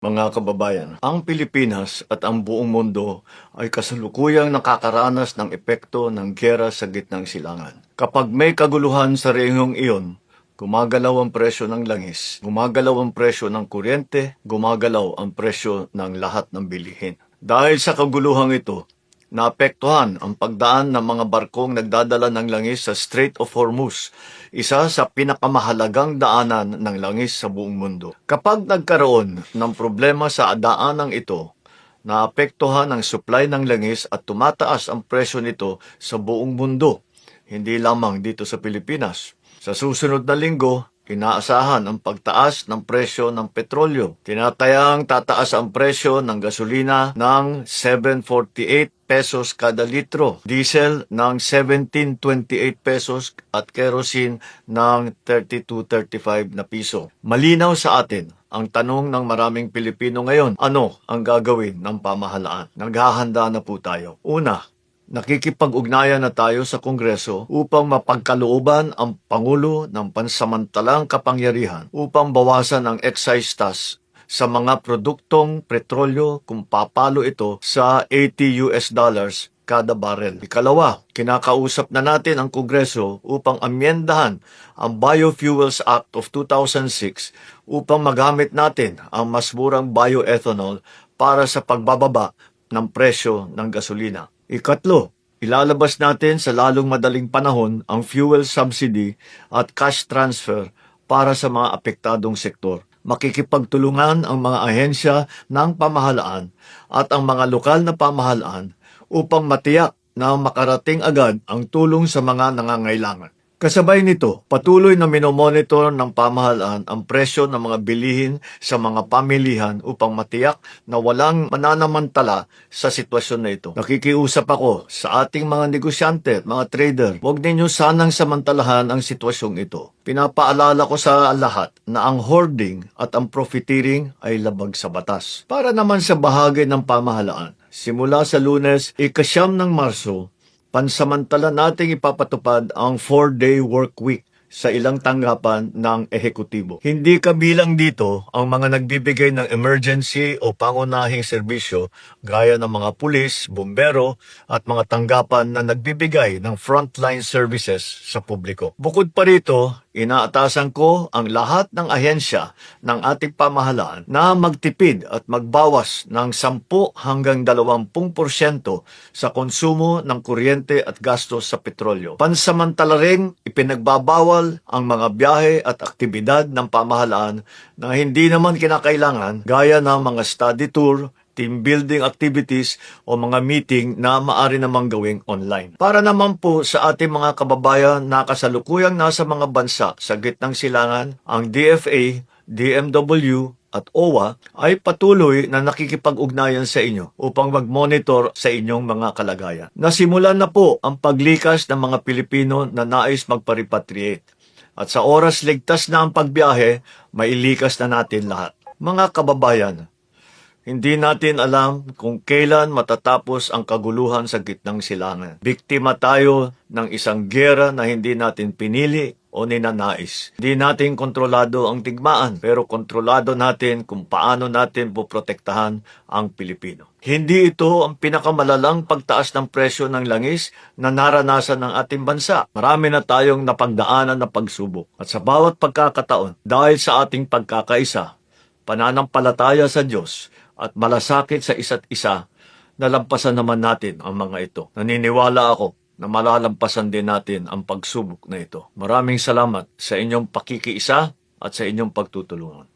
Mga kababayan, ang Pilipinas at ang buong mundo ay kasalukuyang nakakaranas ng epekto ng giyera sa gitnang silangan. Kapag may kaguluhan sa rehiyong iyon, gumagalaw ang presyo ng langis, gumagalaw ang presyo ng kuryente, gumagalaw ang presyo ng lahat ng bilihin. Dahil sa kaguluhang ito, naapektuhan ang pagdaan ng mga barkong nagdadala ng langis sa Strait of Hormuz, isa sa pinakamahalagang daanan ng langis sa buong mundo. Kapag nagkaroon ng problema sa daanang ito, naapektuhan ang supply ng langis at tumataas ang presyo nito sa buong mundo, hindi lamang dito sa Pilipinas. Sa susunod na linggo, inaasahan ang pagtaas ng presyo ng petrolyo. Tinatayang tataas ang presyo ng gasolina ng 7.48 pesos kada litro, diesel ng 17.28 pesos at kerosene ng 32.35 na piso. Malinaw sa atin ang tanong ng maraming Pilipino ngayon, ano ang gagawin ng pamahalaan? Naghahanda na po tayo. Una, nakikipag-ugnayan na tayo sa Kongreso upang mapagkalooban ang Pangulo ng pansamantalang kapangyarihan upang bawasan ang excise tax sa mga produktong petrolyo kung papalo ito sa $80 kada barrel. Ikalawa, kinakausap na natin ang Kongreso upang amyendahan ang Biofuels Act of 2006 upang magamit natin ang mas murang bioethanol para sa pagbababa ng presyo ng gasolina. Ikatlo, ilalabas natin sa lalong madaling panahon ang fuel subsidy at cash transfer para sa mga apektadong sektor. Makikipagtulungan ang mga ahensya ng pamahalaan at ang mga lokal na pamahalaan upang matiyak na makarating agad ang tulong sa mga nangangailangan. Kasabay nito, patuloy na minomonitor ng pamahalaan ang presyo ng mga bilihin sa mga pamilihan upang matiyak na walang mananamantala sa sitwasyon na ito. Nakikiusap ako sa ating mga negosyante, mga trader, huwag ninyo sanang samantalahan ang sitwasyong ito. Pinapaalala ko sa lahat na ang hoarding at ang profiteering ay labag sa batas. Para naman sa bahagi ng pamahalaan, simula sa Lunes, 9 ng Marso, pansamantala nating ipapatupad ang 4-day work week sa ilang tanggapan ng ehekutibo. Hindi kabilang dito ang mga nagbibigay ng emergency o pangunahing serbisyo gaya ng mga pulis, bumbero at mga tanggapan na nagbibigay ng frontline services sa publiko. Bukod pa rito, inaatasan ko ang lahat ng ahensya ng ating pamahalaan na magtipid at magbawas ng 10 hanggang 20% sa konsumo ng kuryente at gastos sa petrolyo. Pansamantala ring ipinagbabawal ang mga biyahe at aktibidad ng pamahalaan na hindi naman kinakailangan gaya ng mga study tour, team building activities o mga meeting na maaari namang gawing online. Para naman po sa ating mga kababayan na kasalukuyang nasa mga bansa sa gitnang silangan, ang DFA, DMW at OWA ay patuloy na nakikipag-ugnayan sa inyo upang mag-monitor sa inyong mga kalagayan. Nasimulan na po ang paglikas ng mga Pilipino na nais magpa-repatriate. At sa oras ligtas na ang pagbiyahe, mailikas na natin lahat. Mga kababayan, hindi natin alam kung kailan matatapos ang kaguluhan sa gitnang silangan. Biktima tayo ng isang giyera na hindi natin pinili o ninanais. Hindi natin kontrolado ang digmaan, pero kontrolado natin kung paano natin poprotektahan ang Pilipino. Hindi ito ang pinakamalalang pagtaas ng presyo ng langis na naranasan ng ating bansa. Marami na tayong napagdaanan na pagsubok. At sa bawat pagkakataon, dahil sa ating pagkakaisa, pananampalataya sa Diyos, at malasakit sa isa't isa, nalampasan naman natin ang mga ito. Naniniwala ako na malalampasan din natin ang pagsubok na ito. Maraming salamat sa inyong pakikiisa at sa inyong pagtutulungan.